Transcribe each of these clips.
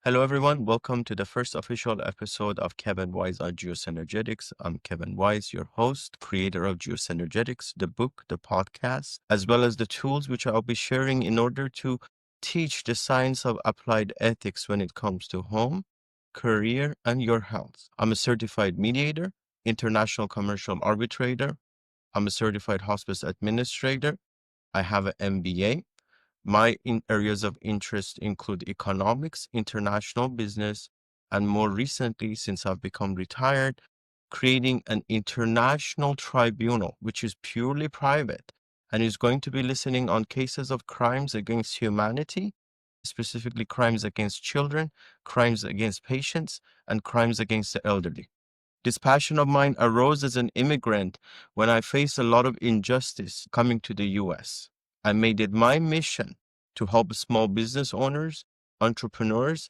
Hello, everyone. Welcome to the first official episode of Kevin Wise on GeoSynergetics. I'm Kevin Wise, your host, creator of GeoSynergetics, the book, the podcast, as well as the tools which I'll be sharing in order to teach the science of applied ethics when it comes to home, career, and your health. I'm a certified mediator, international commercial arbitrator. I'm a certified hospice administrator. I have an MBA. My areas of interest include economics, international business, and more recently, since I've become retired, creating an international tribunal, which is purely private and is going to be listening on cases of crimes against humanity, specifically crimes against children, crimes against patients, and crimes against the elderly. This passion of mine arose as an immigrant when I faced a lot of injustice coming to the US. I made it my mission to help small business owners, entrepreneurs,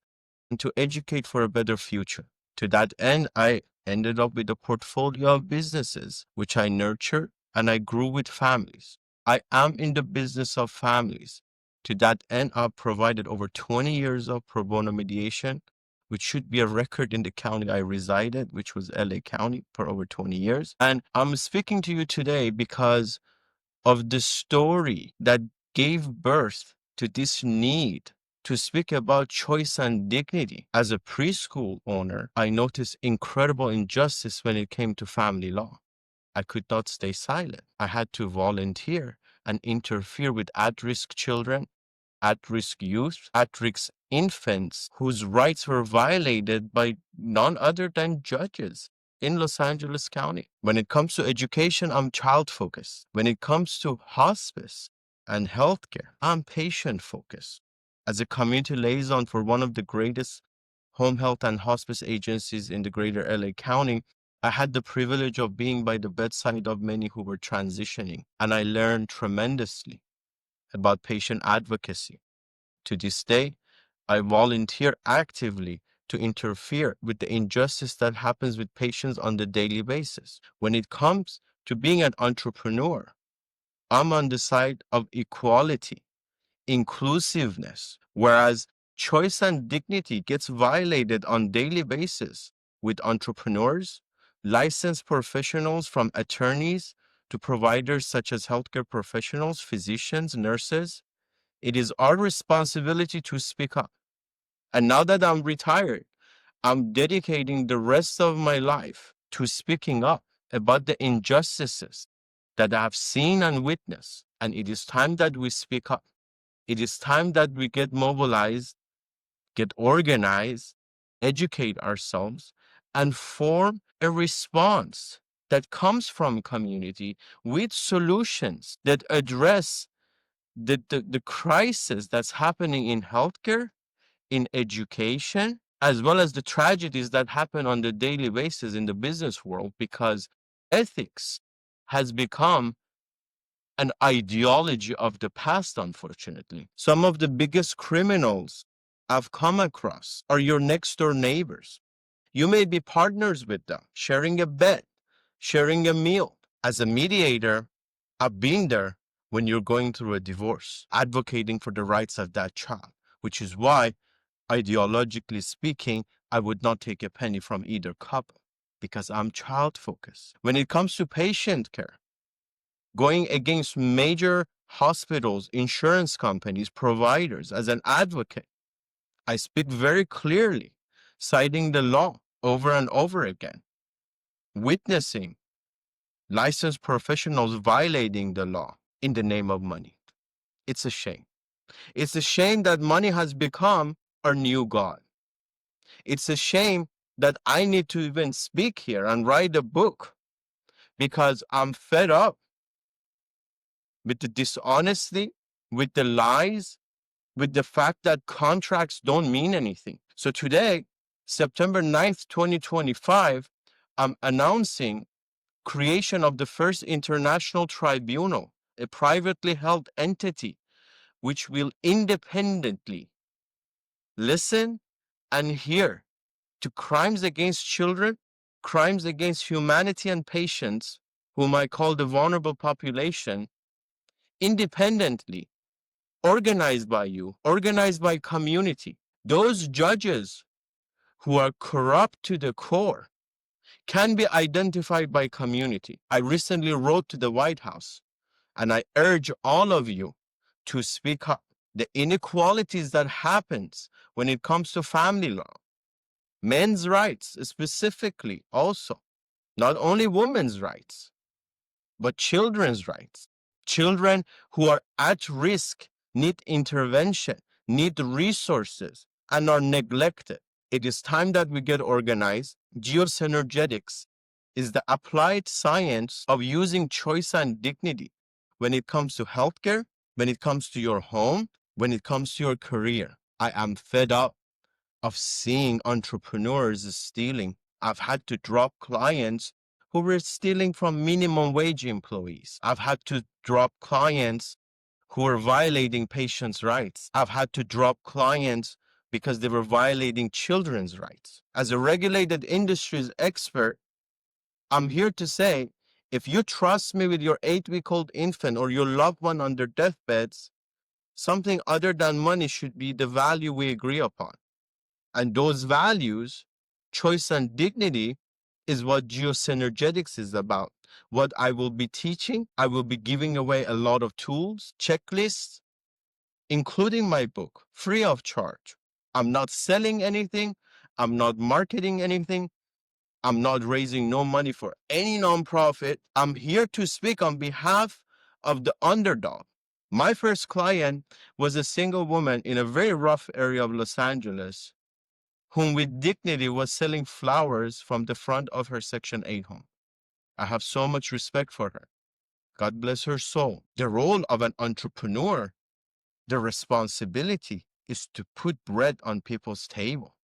and to educate for a better future. To that end, I ended up with a portfolio of businesses, which I nurtured and I grew with families. I am in the business of families. To that end, I've provided over 20 years of pro bono mediation, which should be a record in the county I resided, which was LA County, for over 20 years. And I'm speaking to you today because of the story that gave birth to this need to speak about choice and dignity. As a preschool owner, I noticed incredible injustice when it came to family law. I could not stay silent. I had to volunteer and interfere with at-risk children, at-risk youth, at-risk infants whose rights were violated by none other than judges in Los Angeles County. When it comes to education, I'm child-focused. When it comes to hospice and healthcare, I'm patient-focused. As a community liaison for one of the greatest home health and hospice agencies in the greater LA County, I had the privilege of being by the bedside of many who were transitioning, and I learned tremendously about patient advocacy. To this day, I volunteer actively to interfere with the injustice that happens with patients on the daily basis. When it comes to being an entrepreneur, I'm on the side of equality, inclusiveness, whereas choice and dignity gets violated on daily basis with entrepreneurs, licensed professionals from attorneys to providers such as healthcare professionals, physicians, nurses. It is our responsibility to speak up. And now that I'm retired, I'm dedicating the rest of my life to speaking up about the injustices that I've seen and witnessed. And it is time that we speak up. It is time that we get mobilized, get organized, educate ourselves, and form a response that comes from community with solutions that address the crisis that's happening in healthcare, in education, as well as the tragedies that happen on the daily basis in the business world, because ethics has become an ideology of the past, unfortunately. Some of the biggest criminals I've come across are your next door neighbors. You may be partners with them, sharing a bed, sharing a meal. As a mediator, I've been there when you're going through a divorce, advocating for the rights of that child, which is why, ideologically speaking, I would not take a penny from either couple because I'm child focused. When it comes to patient care, going against major hospitals, insurance companies, providers as an advocate, I speak very clearly, citing the law over and over again, witnessing licensed professionals violating the law in the name of money. It's a shame. It's a shame that money has become our new God. It's a shame that I need to even speak here and write a book because I'm fed up with the dishonesty, with the lies, with the fact that contracts don't mean anything. So today, September 9th, 2025, I'm announcing creation of the first international tribunal, a privately held entity which will independently listen and hear to crimes against children, crimes against humanity and patients, whom I call the vulnerable population, independently, organized by you, organized by community, Those judges who are corrupt to the core can be identified by community. I recently wrote to the White House and I urge all of you to speak up. The inequalities that happens when it comes to family law, men's rights specifically also, not only women's rights, but children's rights. Children who are at risk need intervention, need resources, and are neglected. It is time that we get organized. Geosynergetics is the applied science of using choice and dignity when it comes to healthcare, when it comes to your home, when it comes to your career. I am fed up of seeing entrepreneurs stealing. I've had to drop clients who were stealing from minimum wage employees. I've had to drop clients who were violating patients' rights. I've had to drop clients because they were violating children's rights. As a regulated industries expert, I'm here to say, if you trust me with your 8-week-old infant or your loved one on their deathbeds, something other than money should be the value we agree upon. And those values, choice and dignity, is what geosynergetics is about. What I will be teaching, I will be giving away a lot of tools, checklists, including my book, free of charge. I'm not selling anything. I'm not marketing anything. I'm not raising no money for any nonprofit. I'm here to speak on behalf of the underdog. My first client was a single woman in a very rough area of Los Angeles whom with dignity was selling flowers from the front of her Section 8 home. I have so much respect for her. God bless her soul. The role of an entrepreneur, the responsibility is to put bread on people's table.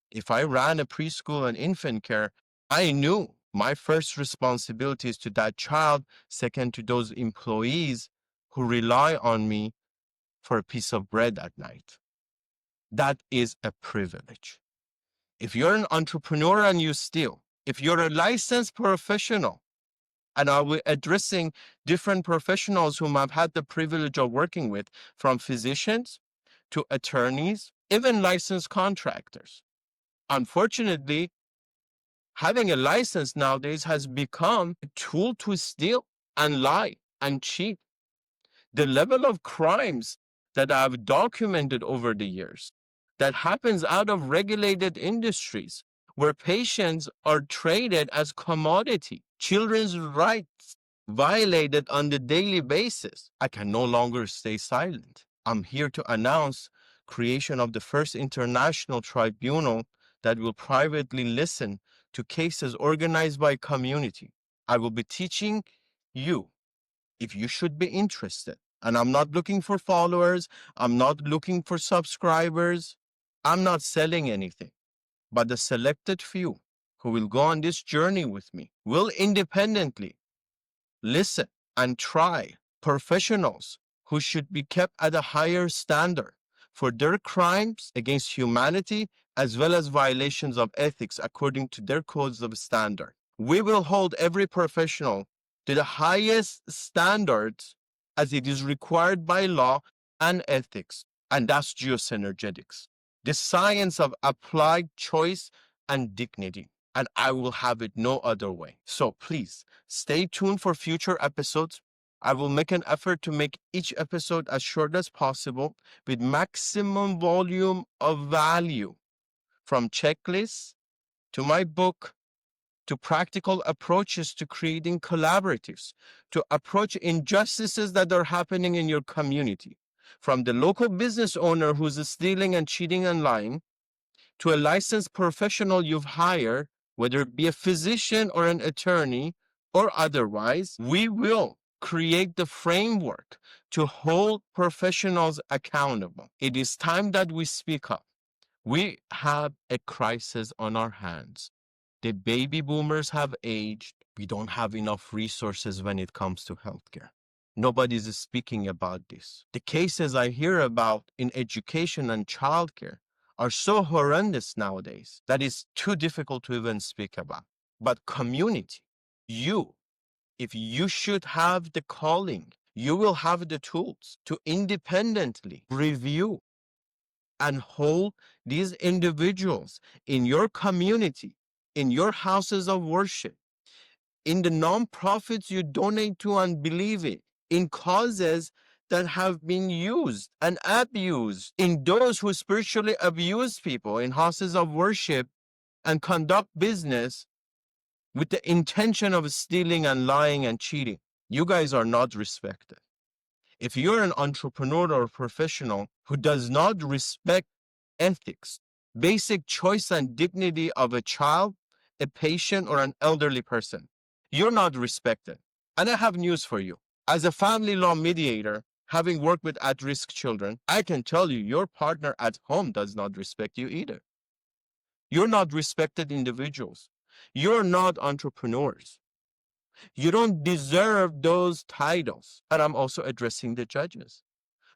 If I ran a preschool and infant care, I knew my first responsibility is to that child, second to those employees who rely on me for a piece of bread at night. That is a privilege. If you're an entrepreneur and you steal, if you're a licensed professional, and I will addressing different professionals whom I've had the privilege of working with, from physicians to attorneys, even licensed contractors. Unfortunately, having a license nowadays has become a tool to steal and lie and cheat. The level of crimes that I've documented over the years that happens out of regulated industries where patients are traded as commodity, children's rights violated on the daily basis. I can no longer stay silent. I'm here to announce creation of the first international tribunal that will privately listen to cases organized by community. I will be teaching you, if you should be interested. And I'm not looking for followers. I'm not looking for subscribers. I'm not selling anything. But the selected few who will go on this journey with me will independently listen and try professionals who should be kept at a higher standard for their crimes against humanity as well as violations of ethics according to their codes of standard. We will hold every professional to the highest standards as it is required by law and ethics. And that's geosynergetics, the science of applied choice and dignity. And I will have it no other way. So please stay tuned for future episodes. I will make an effort to make each episode as short as possible with maximum volume of value, from checklists to my book to practical approaches to creating collaboratives, to approach injustices that are happening in your community, from the local business owner who's stealing and cheating and lying to a licensed professional you've hired, whether it be a physician or an attorney or otherwise. We will create the framework to hold professionals accountable. It is time that we speak up. We have a crisis on our hands. The baby boomers have aged. We don't have enough resources when it comes to healthcare. Nobody's speaking about this. The cases I hear about in education and childcare are so horrendous nowadays that it's too difficult to even speak about. But community, if you should have the calling, you will have the tools to independently review and hold these individuals in your community, in your houses of worship, in the nonprofits you donate to and believe in causes that have been used and abused, in those who spiritually abuse people in houses of worship and conduct business with the intention of stealing and lying and cheating. You guys are not respected. If you're an entrepreneur or a professional who does not respect ethics, basic choice and dignity of a child, a patient, or an elderly person, you're not respected. And I have news for you. As a family law mediator, having worked with at-risk children, I can tell you your partner at home does not respect you either. You're not respected individuals. You're not entrepreneurs. You don't deserve those titles. And I'm also addressing the judges.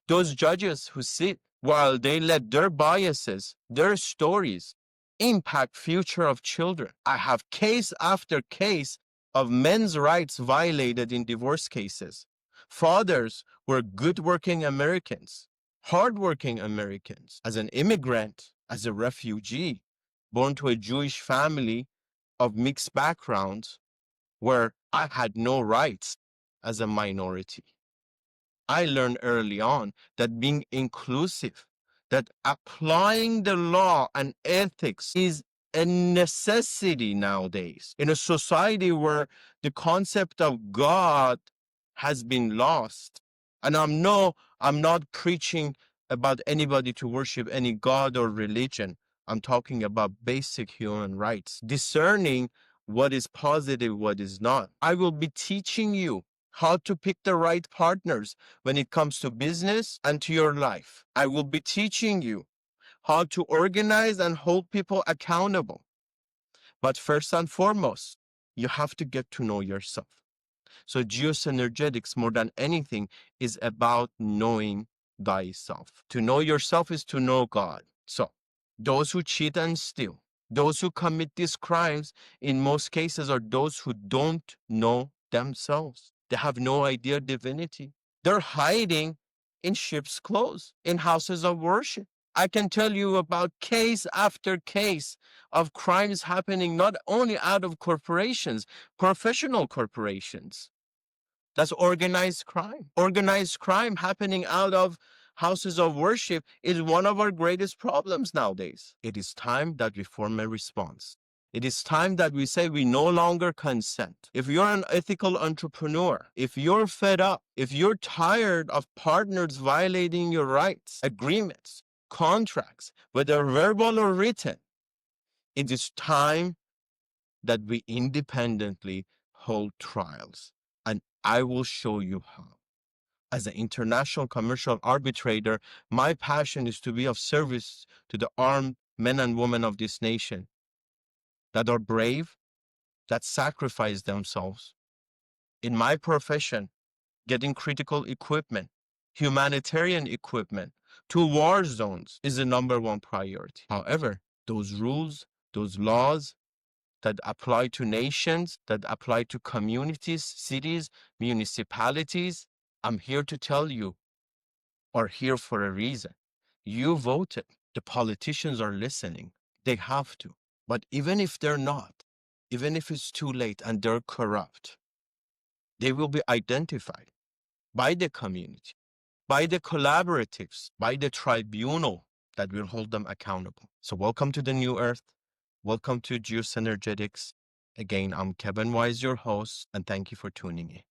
Those judges who sit while they let their biases, their stories impact future of children. I have case after case of men's rights violated in divorce cases. Fathers were good working Americans, hardworking Americans. As an immigrant, as a refugee, born to a Jewish family of mixed backgrounds, where I had no rights as a minority. I learned early on that being inclusive, that applying the law and ethics is a necessity nowadays in a society where the concept of God has been lost. And I'm not preaching about anybody to worship any God or religion. I'm talking about basic human rights, discerning what is positive, what is not. I will be teaching you how to pick the right partners when it comes to business and to your life. I will be teaching you how to organize and hold people accountable. But first and foremost, you have to get to know yourself. So geosynergetics, more than anything, is about knowing thyself. To know yourself is to know God. So those who cheat and steal, those who commit these crimes, in most cases, are those who don't know themselves. They have no idea divinity. They're hiding in sheep's clothes, in houses of worship. I can tell you about case after case of crimes happening not only out of corporations, professional corporations. That's organized crime. Organized crime happening out of houses of worship is one of our greatest problems nowadays. It is time that we form a response. It is time that we say we no longer consent. If you're an ethical entrepreneur, if you're fed up, if you're tired of partners violating your rights, agreements, contracts, whether verbal or written, it is time that we independently hold trials. And I will show you how. As an international commercial arbitrator, my passion is to be of service to the armed men and women of this nation that are brave, that sacrifice themselves. In my profession, getting critical equipment, humanitarian equipment to war zones is the number one priority. However, those rules, those laws that apply to nations, that apply to communities, cities, municipalities, I'm here to tell you, are here for a reason. You voted. The politicians are listening. They have to. But even if they're not, even if it's too late and they're corrupt, they will be identified by the community, by the collaboratives, by the tribunal that will hold them accountable. So welcome to the new earth. Welcome to GeoSynergetics. Again, I'm Kevin Wise, your host, and thank you for tuning in.